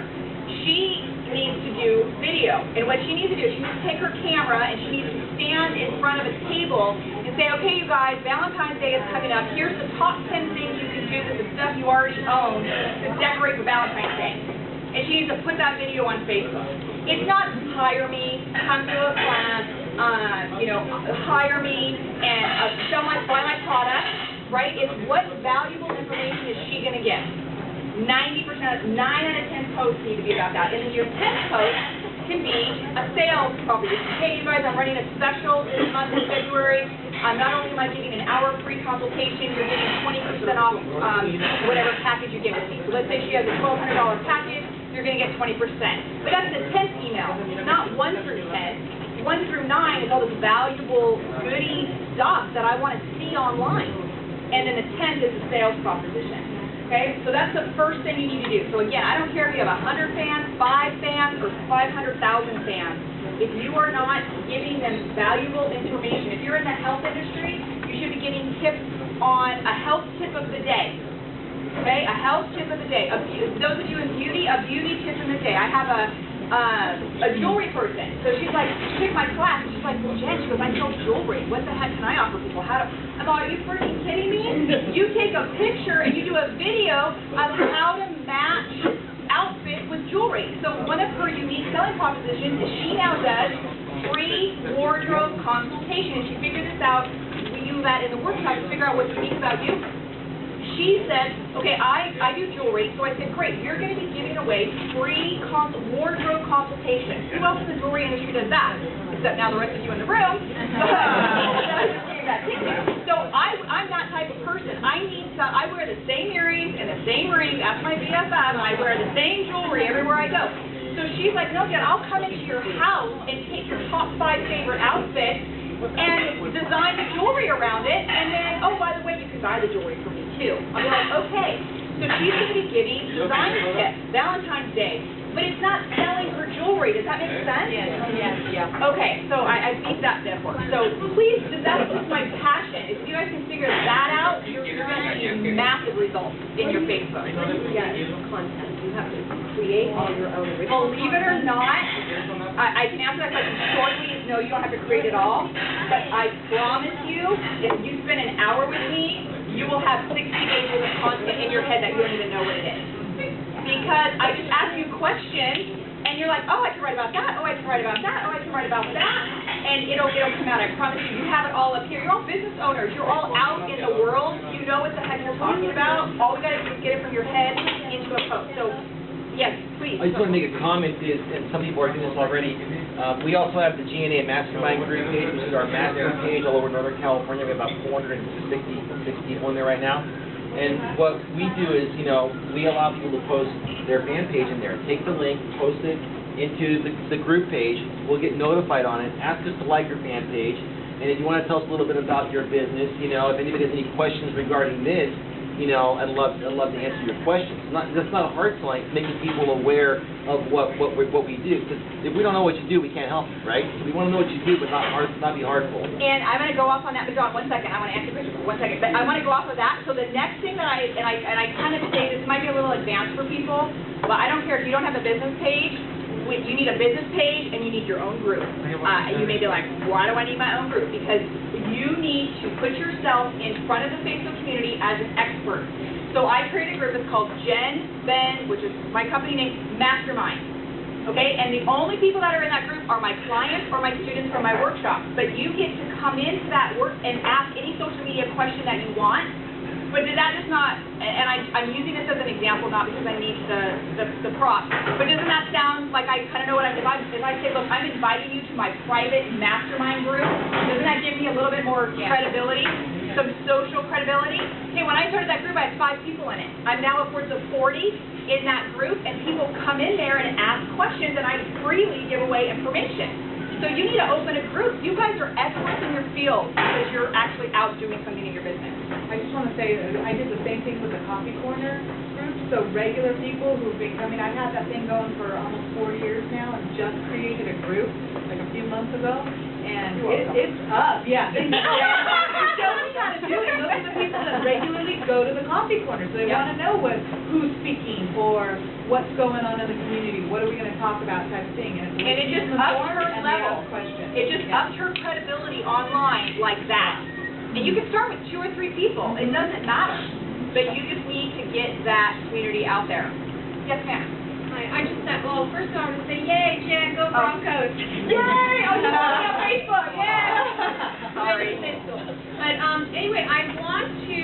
S2: She needs to do video, and what she needs to do is she needs to take her camera and she needs to stand in front of a table and say, okay, you guys, Valentine's Day is coming up. Here's the top 10 things you can do with the stuff you already own to decorate for Valentine's Day. And she needs to put that video on Facebook. It's not hire me, come to a class, hire me and buy my product, right? It's what valuable information is she going to get? 90%, 9 out of 10 posts need to be about that. And then your 10th post can be a sales proposition. Hey, you guys, I'm running a special this month in February. Not only am I giving an hour free consultation, you're getting 20% off whatever package you give with me. So let's say she has a $1,200 package, you're going to get 20%. But that's the 10th email, not 1 through 10. 1 through 9 is all this valuable, goody stuff that I want to see online. And then the 10th is the sales proposition. Okay, so that's the first thing you need to do. So again, I don't care if you have 100 fans, 5 fans, or 500,000 fans. If you are not giving them valuable information, if you're in the health industry, you should be giving tips on a health tip of the day. Okay, a health tip of the day. Those of you in beauty, a beauty tip of the day. I have a jewelry person. So she's like, she took my class, and she's like, well, Jen, she goes, I sell jewelry. What the heck can I offer people? I'm like, are you freaking kidding me? You take a picture and you do a video of how to match outfit with jewelry. So one of her unique selling propositions is she now does free wardrobe consultation. And she figured this out. We use that in the workshop to figure out what's unique about you. She said, okay, I do jewelry, so I said, great, you're going to be giving away free wardrobe consultation. Who else in the jewelry industry does that? Except now the rest of you in the room. So I'm that type of person. I wear the same earrings and the same ring. That's my BFF. I wear the same jewelry everywhere I go. So she's like, no, Jen, I'll come into your house and take your top 5 favorite outfits and design the jewelry around it, and then, oh, by the way, you can buy the jewelry for me, too. I'll be like, okay. So she's going to be giving designer tips, Valentine's Day, but it's not selling her jewelry. story. Does that make sense?
S5: Yeah.
S2: Okay, so I beat that dead horse. So please, that's my passion. If you guys can figure that out, you're going to see massive results in your Facebook.
S9: Content, you have to create all your own original.
S2: Believe it or not, I can answer that question shortly. No, you don't have to create it all. But I promise you, if you spend an hour with me, you will have 60 days worth of content in your head that you don't even know what it is. Because I just ask you questions, and you're like, oh, I can write about that, oh, I can write about that, oh, I can write about that, and it'll come out. I promise you, you have it all up here. You're all business owners. You're all out in the world. You know what the heck you're talking about. All we got to do is get it from your head into a post. So, yes, please.
S1: I just want to make a comment, and some people are doing this already. We also have the GNA Mastermind Group page, which is our master page all over Northern California. We have about 460 people in there right now. And what we do is, we allow people to post their fan page in there. Take the link, post it into the group page. We'll get notified on it. Ask us to like your fan page. And if you want to tell us a little bit about your business, if anybody has any questions regarding this, I'd love to answer your questions. That's not a hard selling. It's making people aware of what we do. Because if we don't know what you do, we can't help you, right? So we want to know what you do, but not be hardful.
S2: And I'm going to go off on that, but John, 1 second. I want to answer your question for 1 second. But I want to go off of that. So the next thing that I kind of say, this might be a little advanced for people, but I don't care if you don't have a business page. You need a business page and you need your own group. You may be like, why do I need my own group? Because you need to put yourself in front of the Facebook community as an expert. So I created a group that's called Jen, Ben, which is my company name, Mastermind. Okay, and the only people that are in that group are my clients or my students from my workshop. But you get to come into that work and ask any social media question that you want. But did that just not, and I'm using this as an example, not because I need the prop, but doesn't that sound like I kind of know what if I say, look, I'm inviting you to my private mastermind group, doesn't that give me a little bit more credibility, some social credibility? Okay, when I started that group, I had 5 people in it. I'm now upwards of 40 in that group, and people come in there and ask questions, and I freely give away information. So you need to open a group. You guys are experts in your field because you're actually out doing something in your business.
S5: I just want to say, I did the same thing with the Coffee Corner group, so regular people who've been coming, I've had that thing going for almost 4 years now, and just created a group, like a few months ago, and it's up, yeah. Show me how to do it. Those are the people that regularly go to the Coffee Corner, so they want to know who's speaking, or what's going on in the community, what are we going to talk about type of thing. And
S2: it just ups her level. It just ups her credibility online like that. And you can start with 2 or 3 people. It doesn't matter. But you just need to get that community out there. Yes, ma'am.
S4: Hi, I just said, well, first of all, I would say, yay, Jen, go Broncos.
S2: Yay! Oh, you want me on Facebook? Yay!
S4: Sorry. But anyway, I want to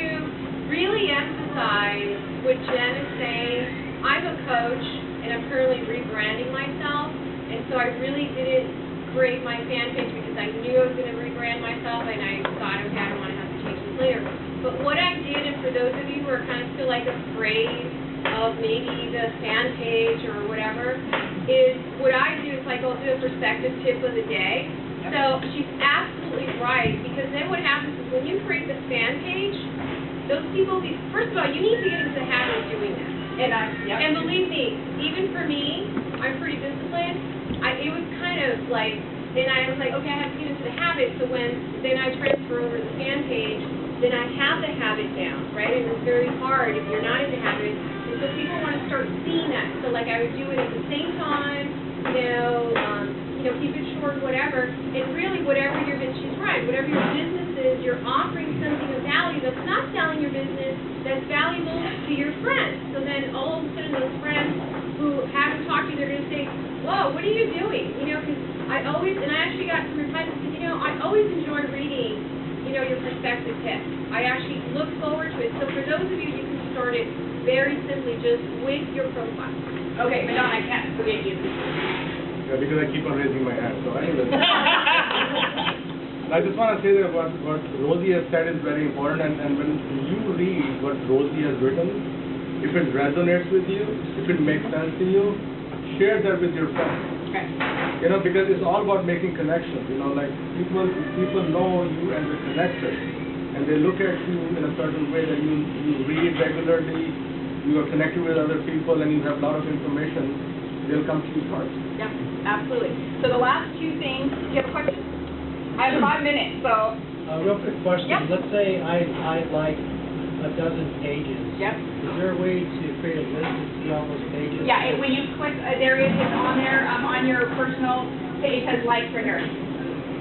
S4: really emphasize what Jen is saying. I'm a coach, and I'm currently rebranding myself, and so I really didn't create my fan page because I knew I was going to rebrand myself, and I thought, okay, I don't want to have to change this later. But what I did, and for those of you who are kind of still like afraid of maybe the fan page or whatever, is what I do is like I'll do a perspective tip of the day. So she's absolutely right, because then what happens is when you create the fan page, those people, first of all, you need to get into the habit of doing that. And believe me, even for me, I'm pretty disciplined. It was kind of like, and I was like, okay, I have to get into the habit. So when then I transfer over to the fan page, then I have the habit down, right? And it's very hard if you're not in the habit. And so people want to start seeing that. So like I would do it at the same time, keep it short, whatever. And really, whatever your business, she's right, whatever your business is, you're offering something of value that's not selling your business, that's valuable to your friends. So then all of a sudden those friends who haven't talked to you, they're going to say, whoa, what are you doing? Because I actually got some replies that said, I always enjoy reading, your perspective tips. I actually look forward to it. So for those of you, you can start it very simply just with your profile.
S2: Okay, Madonna, I can't forget you.
S6: Yeah, because I keep on raising my hand, so anyway. I just want to say that what Rosie has said is very important, and when you read what Rosie has written, if it resonates with you, if it makes sense to you, share that with your friends.
S2: Okay.
S6: Because it's all about making connections. Like people know you as a connector, and they look at you in a certain way that you read regularly, you are connected with other people, and you have a lot of information. they'll come to you first.
S2: Yep, absolutely. So the last two things, do you have a question? I have 5 minutes, so,
S8: Real quick question.
S2: Yep.
S8: Let's say I like a dozen pages.
S2: yep.
S8: Is there a way to create a list to see all those pages?
S2: Yeah, when you click, there is, it's on there, on your personal page, it says likes or nerd.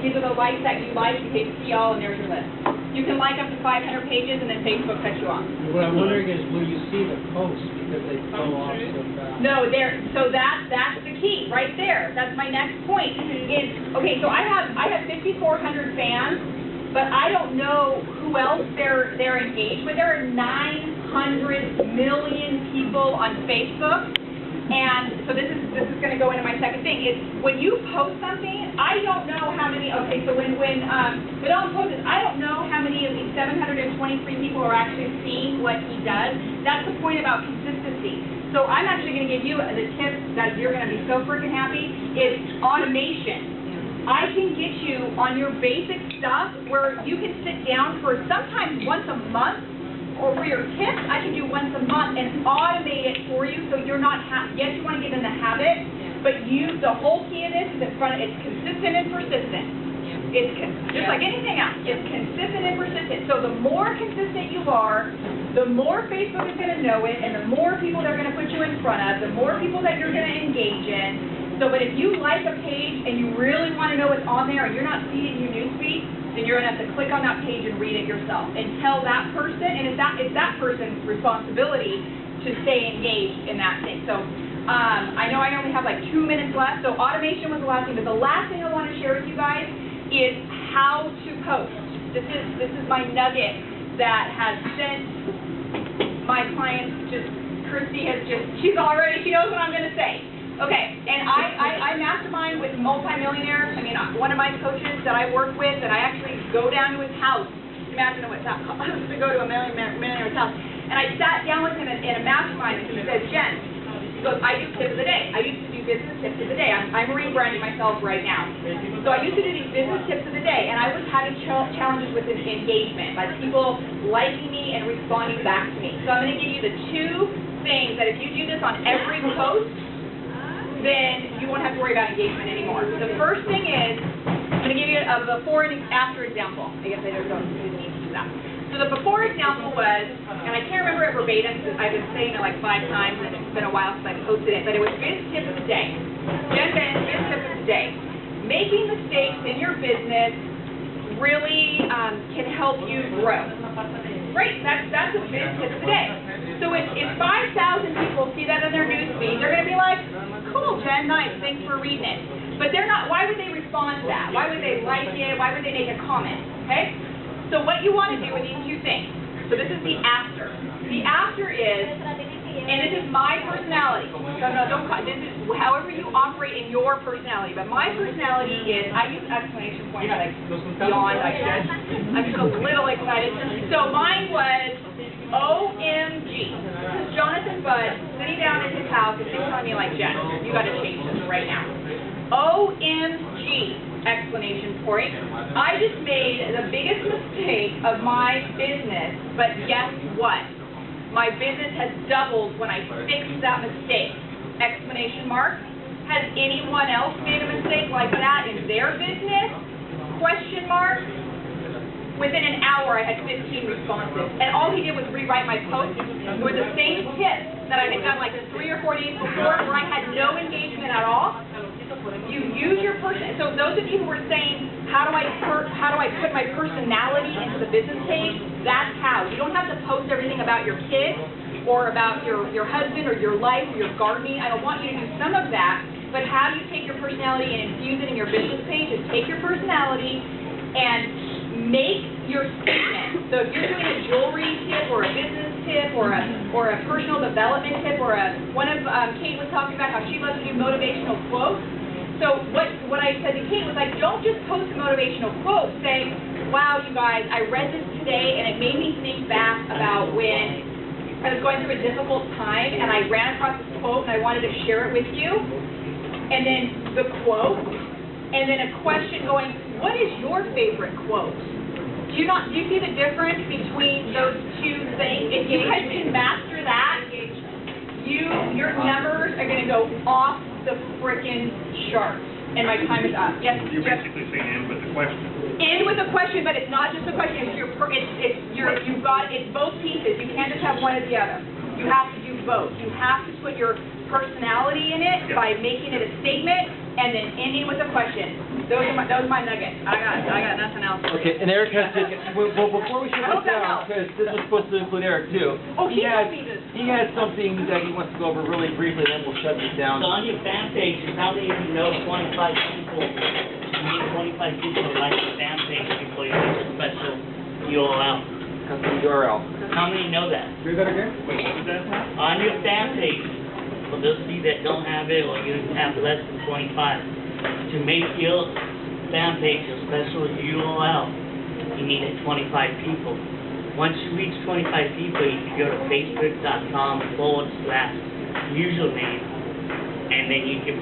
S2: These are the likes that you like, you hit see all, and there's your list. You can like up to 500 pages, and then Facebook cuts you off.
S8: What I'm wondering is, will you see the posts because they go off so fast?
S2: No, so that's the key, right there. That's my next point. Okay, so I have 5,400 fans, but I don't know who else they're engaged with. There are 900 million people on Facebook, and so this is going to go into my second thing. Is when you post something, I don't know how many. Okay, so when Don posts, I don't know how many of these 723 people are actually seeing what he does. That's the point about consistency. So I'm actually going to give you the tip that you're going to be so freaking happy is automation. I can get you on your basic stuff where you can sit down for sometimes once a month, or for your tips, I can do once a month and automate it for you so you're not, yes, you want to get in the habit, but the whole key of this is it's consistent and persistent. It's just like anything else, it's consistent and persistent. So the more consistent you are, the more Facebook is going to know it, and the more people they're going to put you in front of, the more people that you're going to engage in. So, but if you like a page and you really want to know what's on there and you're not seeing your newsfeed, then you're going to have to click on that page and read it yourself and tell that person, and it's that person's responsibility to stay engaged in that thing. So I know I only have like 2 minutes left, so automation was the last thing, but the last thing I want to share with you guys is how to post. This is my nugget that has sent my clients Christy she knows what I'm going to say. Okay, and I mastermind with multimillionaires. I mean, one of my coaches that I work with, that I actually go down to his house. Imagine what that costs to go to a millionaire's house. And I sat down with him in a mastermind, and he said, Jen, he goes, I do tips of the day. I used to do business tips of the day. I'm rebranding myself right now. So I used to do these business tips of the day, and I was having challenges with engagement, like people liking me and responding back to me. So I'm going to give you the 2 things that if you do this on every post, then you won't have to worry about engagement anymore. The first thing is, I'm going to give you a before and after example. I guess I don't need to do that. So the before example was, and I can't remember it verbatim because I've been saying it like 5 times and it's been a while since I've posted it, but it was biz tip of the day. Jen Ben's biz tip of the day. Making mistakes in your business really can help you grow. Great, that's a biz tip of the day. So if 5,000 people see that in their newsfeed, they're going to be like, cool, Jen, nice, thanks for reading it. But they're not, why would they respond to that? Why would they like it? Why would they make a comment? Okay? So what you want to do with these 2 things, so this is the after. The after is, and this is my personality. So this is however you operate in your personality. But my personality is, I use exclamation points like beyond, I should. I'm just a little excited. So mine was, OMG. This is Jonathan Budd sitting down at his house and he's telling me like, Jen, you got to change this right now. OMG! Exclamation point. I just made the biggest mistake of my business, but guess what? My business has doubled when I fixed that mistake. Exclamation mark. Has anyone else made a mistake like that in their business? Question mark. Within an hour, I had 15 responses, and all he did was rewrite my post. It was the same tips that I had done like 3 or 4 days before, where I had no engagement at all. You use your person. So those of you who were saying, how do I put my personality into the business page? That's how. You don't have to post everything about your kids or about your husband or your life or your gardening. I don't want you to do some of that. But how do you take your personality and infuse it in your business page? Is take your personality and make your statement. So if you're doing a jewelry tip or a business tip or a personal development tip or one of Kate was talking about how she loves to do motivational quotes. So what I said to Kate was like, don't just post a motivational quote. Say, wow, you guys, I read this today and it made me think back about when I was going through a difficult time and I ran across this quote and I wanted to share it with you. And then the quote, and then a question going, what is your favorite quote? Do you see the difference between those 2 things? If you guys can master that, your numbers are going to go off the frickin' sharks, and my time is up. Yes,
S10: You're
S2: yes.
S10: basically saying end with the question.
S2: End with a question, but it's not just a question, it's both pieces, you can't just have one or the other. You have to do both. You have to put your personality in it by making it a statement, and then ending with a question. Those are my nuggets. I got nothing else.
S1: Okay, and Eric has to, well, before we shut this down, because this was supposed to include Eric too.
S2: Oh, he told me this.
S1: He has something that he wants to go over really briefly, then we'll shut this down.
S3: So on your fan page, how many of you know 25 people, you need 25 people to like your fan page before you make a special URL?
S1: Custom URL.
S3: How many know that?
S6: Say that again?
S3: On your fan page, for those of you that don't have it or you have less than 25, to make your fan page a special URL, you need 25 people. Once you reach 25 people, you can go to facebook.com/username, and then you can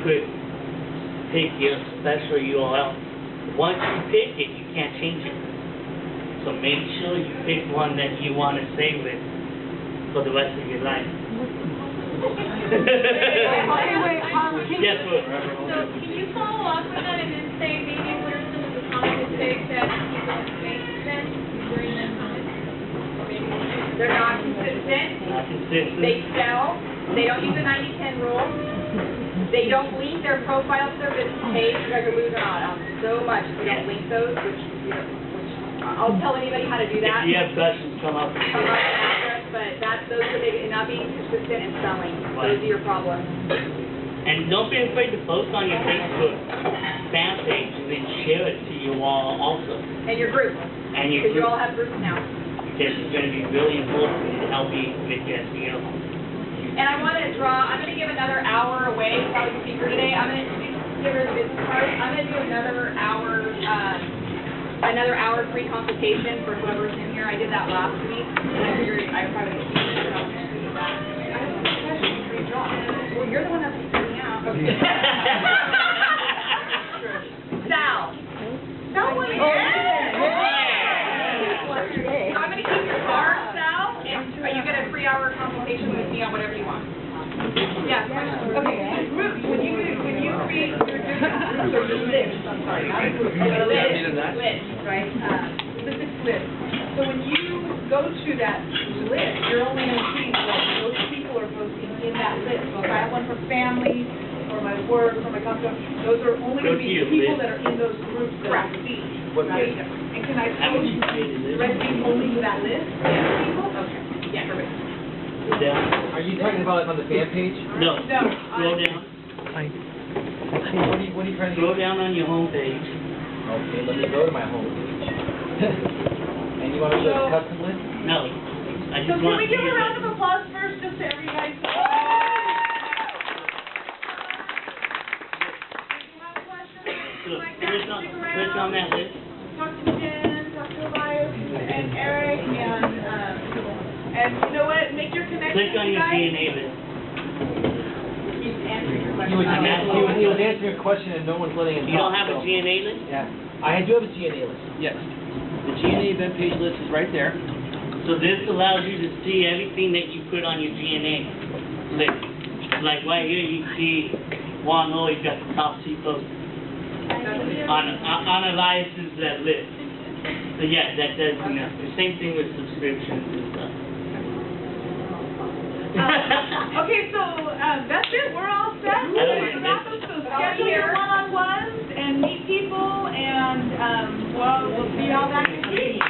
S3: pick your special URL. Once you pick it, you can't change it. So make sure you pick one that you want to stay with for the rest of your life. Yes, sir.
S4: So can you follow up with that and then say maybe what are some of the common mistakes that people make then during the comments? Or maybe
S2: They're not consistent.
S3: Not consistent.
S2: They sell. They don't use the 90-10 rule. They don't link their profile to their business page. You guys are losing out on so much if they don't link those, which I'll tell anybody how to do that.
S3: If you have questions, come up.
S2: Come up with an address, but those are the, not being consistent and selling. Those are your problems.
S3: And don't be afraid to post on your Facebook fan page and then share it to your wall also.
S2: And your group.
S3: And your
S2: Because you
S3: group.
S2: all have groups now.
S3: Because it's going to be really important to help you with your SEO.
S2: And I want to I'm going to give another hour away, probably speaker today. I'm going to give her the business card. I'm going to do another hour free consultation for whoever's in here. I did that last week, and I figured I probably would do that. I have a question for you, John. Well, you're the one that's freaking out. Okay. Sal. Sal, what? So I'm going to keep your card, Sal, and you get a 3-hour consultation with me on whatever you want. Yeah, question. Okay, groups, when you create your different groups or your lists, I'm sorry, not a group, list, right? Specific list. So when you go to that list, you're only going to see what those people are posting in that list. So if I have one for family, or my work, or my company, those are only going to be people that are in those groups that I see, right? And can I post directly only to that list? Yeah. People? Okay. Yeah, perfect.
S3: Down.
S1: Are you talking about it on the fan page?
S3: No.
S2: No.
S3: Scroll down.
S1: What are you trying to do?
S3: Scroll down on your home page.
S1: Okay, let me go to my home page. And you want to show the custom list?
S3: No. I
S2: So
S3: just
S2: can
S3: want
S2: we
S3: to
S2: give a round of applause first, just to everybody? If you have questions, like that, stick
S3: click on
S2: around,
S3: that list.
S2: talk to Jen, talk to Elias, and Eric, and you know what, make your connection,
S3: Click on
S2: you
S3: your
S2: guys.
S3: GNA list.
S2: He's answering your
S1: He was,
S2: question.
S1: he was answering a question and no one's letting him
S3: You don't
S1: talk,
S3: have a
S1: so-
S3: GNA list?
S1: Yeah, I do have a GNA list, yes. The GNA event page list is right there.
S3: So this allows you to see everything that you put on your GNA list. Like right here, you see Juan Ho, he's got the top C post on Elias's list. So yeah, that does, the same thing with subscriptions and stuff.
S5: Okay, so, that's it, we're all set. So schedule your one-on-ones and meet people, and, we'll see you all back next week.